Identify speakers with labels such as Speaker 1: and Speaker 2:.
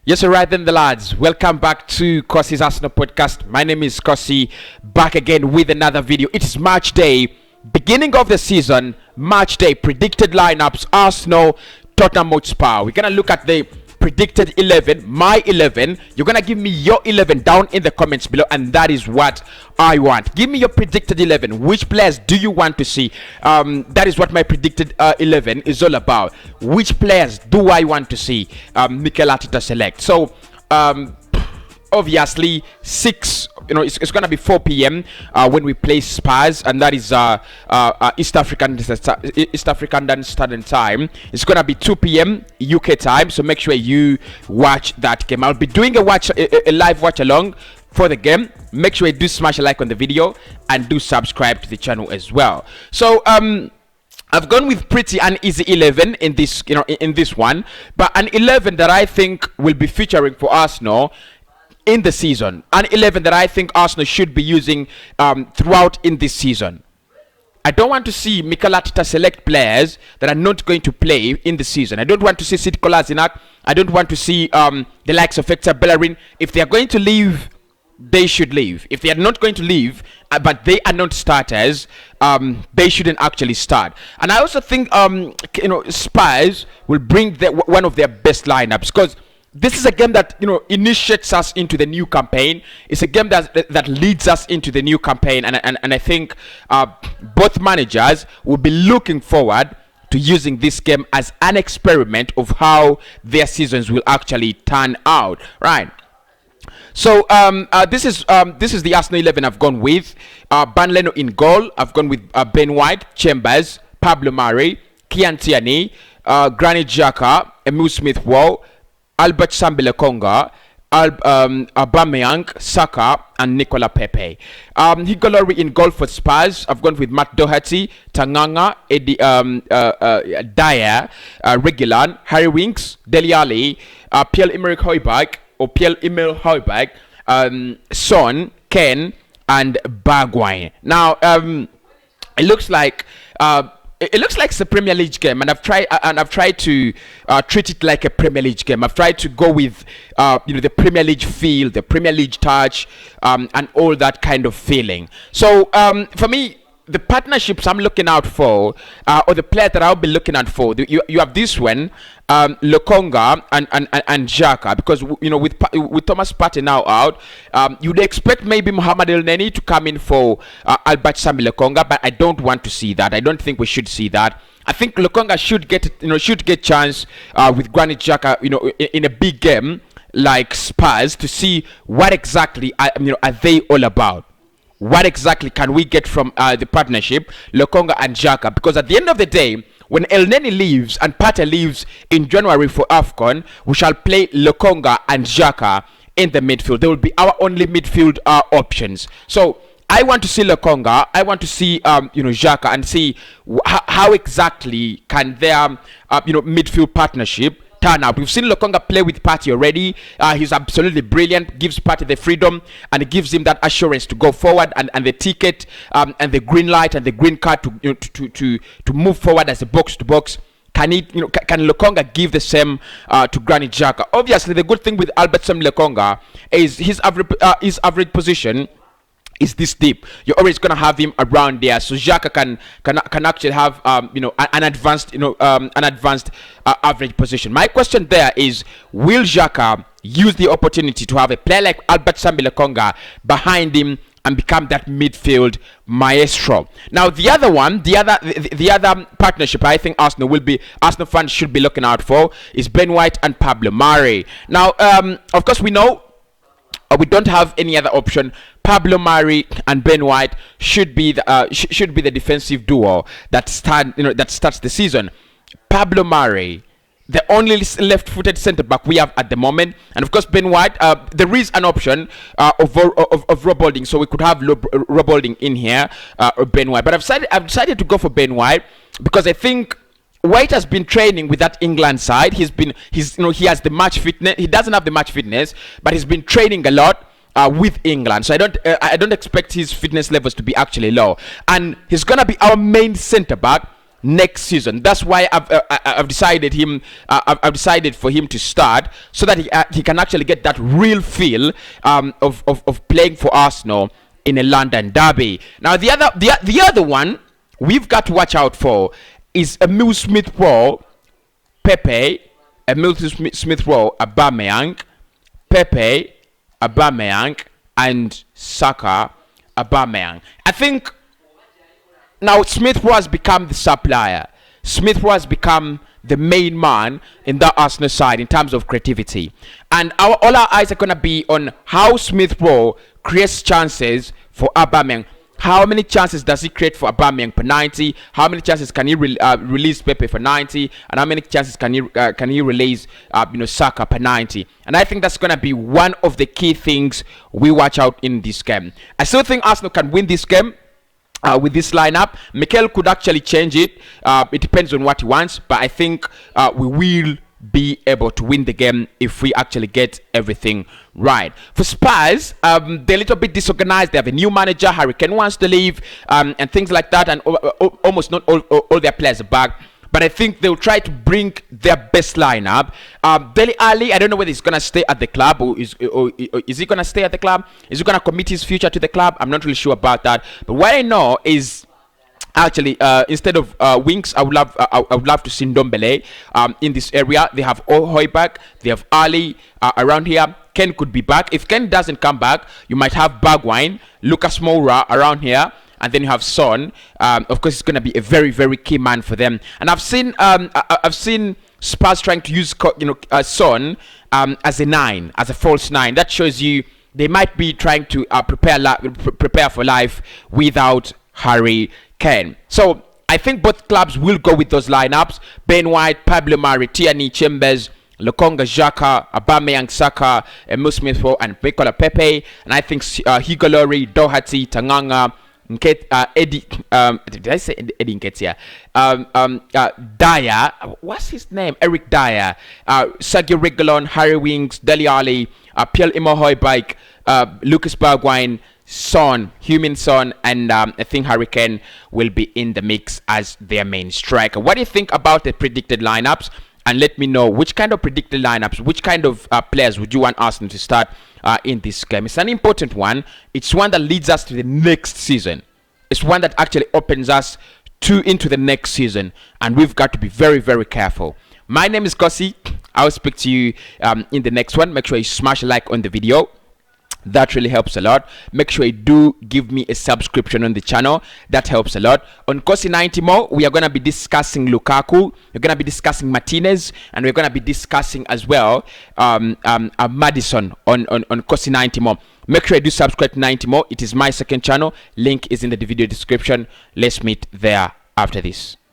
Speaker 1: Yes, all right then, the lads. Welcome back to Cossy's Arsenal podcast. My name is Cossy, back again with another video. It is match day, beginning of the season, match day, predicted lineups, Arsenal, Tottenham Hotspur. We're going to look at the predicted 11, my 11. You're going to give me your 11 down in the comments below, and that is what I want. Give me your predicted 11. Which players do you want to see? That is what my predicted 11 is all about. Which players do I want to see Mikel Arteta select? So, obviously, it's gonna be 4 p.m. When we play Spurs, and that is East African Standard Time. It's gonna be 2 p.m. UK time, so make sure you watch that game. I'll be doing a live watch along for the game. Make sure you do smash a like on the video and do subscribe to the channel as well. So I've gone with pretty an easy 11 in this in this one, but an 11 that I think will be featuring for Arsenal in the season, an 11 that I think Arsenal should be using throughout in this season. I don't want to see Mikel Arteta select players that are not going to play in the season. I don't want to see Sid Kolasinac. I don't want to see the likes of Hector Bellerin. If they are going to leave, they should leave. If they are not going to leave, but they are not starters, they shouldn't actually start. And I also think Spurs will bring one of their best lineups, because this is a game that initiates us into the new campaign. It's a game that leads us into the new campaign, and I think both managers will be looking forward to using this game as an experiment of how their seasons will actually turn out, right? So this is the Arsenal 11 I've gone with. Ban Leno in goal. I've gone with Ben White, Chambers, Pablo Mari, Kian Tierney, Granit Xhaka, Emile Smith-Rowe, Albert Sambi-Lokonga, Aubameyang, Saka, and Nicola Pepe. Hugo Lloris in goal for Spurs. I've gone with Matt Doherty, Tanganga, Eddie, Dyer, Reguilon, Harry Winks, Dele Alli, Pierre-Emerick Højbjerg, Son, Ken, and Bergwijn. Now, it looks like it's a Premier League game, and I've tried to treat it like a Premier League game. I've tried to go with the Premier League feel, the Premier League touch, and all that kind of feeling. So for me, the partnerships I'm looking out for, or the player that I'll be looking out for, you have this one, Lokonga and Xhaka, because with Thomas Partey now out, you'd expect maybe Mohamed Elneny to come in for Albert Sambi-Lokonga, but I don't want to see that. I don't think we should see that. I think Lokonga should get chance with Granit Xhaka, in a big game like Spurs, to see what exactly are they all about. What exactly can we get from the partnership, Lokonga and Xhaka? Because at the end of the day, when Elneny leaves and Partey leaves in January for AFCON, we shall play Lokonga and Xhaka in the midfield. They will be our only midfield options. So I want to see Lokonga, I want to see Xhaka, and see how exactly can their midfield partnership turn out. We've seen Lokonga play with Partey already. He's absolutely brilliant, gives Partey the freedom, and it gives him that assurance to go forward, and the ticket and the green light and the green card to move forward as a box to box. Can Lokonga give the same to Granit Xhaka? Obviously, the good thing with Albert Sambi-Lokonga is his average position is this deep. You're always gonna have him around there, so Xhaka can actually have an advanced average position. My question there is, will Xhaka use the opportunity to have a player like Albert Sambi-Lokonga behind him and become that midfield maestro? Now, the other partnership I think Arsenal fans should be looking out for is Ben White and Pablo Mari. Now, of course, we know we don't have any other option. Pablo Mari and Ben White should be the defensive duo that starts the season. Pablo Mari, the only left-footed centre back we have at the moment, and of course Ben White. There is an option of Rob Holding, so we could have Rob Holding in here, or Ben White. But I've decided to go for Ben White because I think White has been training with that England side. He has the match fitness. He doesn't have the match fitness, but he's been training a lot with England. So I don't expect his fitness levels to be actually low. And he's gonna be our main centre back next season. That's why I've decided I've decided for him to start, so that he can actually get that real feel of playing for Arsenal in a London derby. Now the other one we've got to watch out for is Emil Smith-Rowe, Pepe, Emil Smith-Rowe, Aubameyang, Pepe, Aubameyang, and Saka, Aubameyang. I think now Smith-Rowe has become the supplier. Smith-Rowe has become the main man in the Arsenal side in terms of creativity, and all our eyes are gonna be on how Smith-Rowe creates chances for Aubameyang. How many chances does he create for Aubameyang per 90? How many chances can he release Pepe for 90? And how many chances can he release Saka per 90? And I think that's gonna be one of the key things we watch out in this game. I still think Arsenal can win this game. With this lineup, Mikel could actually change it. It depends on what he wants, but I think we will be able to win the game if we actually get everything right. For Spurs, they're a little bit disorganized. They have a new manager. Harry Kane wants to leave, and things like that, and almost not all their players are back. But I think they'll try to bring their best lineup. Dele Alli, I don't know whether he's going to stay at the club, or is he going to stay at the club? Is he going to commit his future to the club? I'm not really sure about that. But what I know is, actually, instead of wings, I would love to see Ndombele in this area. They have Højbjerg, they have Ali around here. Ken could be back. If Ken doesn't come back, you might have Bergwijn, Lucas Moura around here. And then you have Son. Of course, it's going to be a very, very key man for them. And I've seen Spurs trying to use Son as a 9, as a false 9. That shows you they might be trying to prepare for life without Harry Kane. So I think both clubs will go with those lineups: Ben White, Pablo Mari, Tierney, Chambers, Lokonga, Xhaka, Aubameyang, Saka, Emil Smith-Rowe, and Nicola Pepe. And I think Higuaín, Doherty, Tanganga, Eddie, did I say Eddie Nketiah? Dyer, what's his name? Eric Dyer, Sergio Reguilón, Harry Winks, Dele Alli, Pierre-Emile Højbjerg, Lucas Bergwijn, Son, Heung-min Son, and I think Harry Kane will be in the mix as their main striker. What do you think about the predicted lineups? And let me know which kind of predicted lineups, which kind of players would you want Arsenal to start in this game. It's an important one. It's one that leads us to the next season. It's one that actually opens us into the next season. And we've got to be very, very careful. My name is Cossy. I'll speak to you in the next one. Make sure you smash a like on the video. That really helps a lot. Make sure you do give me a subscription on the channel. That helps a lot. On Cossy 90 more, we are going to be discussing Lukaku. We're going to be discussing Martinez. And we're going to be discussing as well Madison on Cossy 90 more. Make sure you do subscribe to 90 more. It is my second channel. Link is in the video description. Let's meet there after this.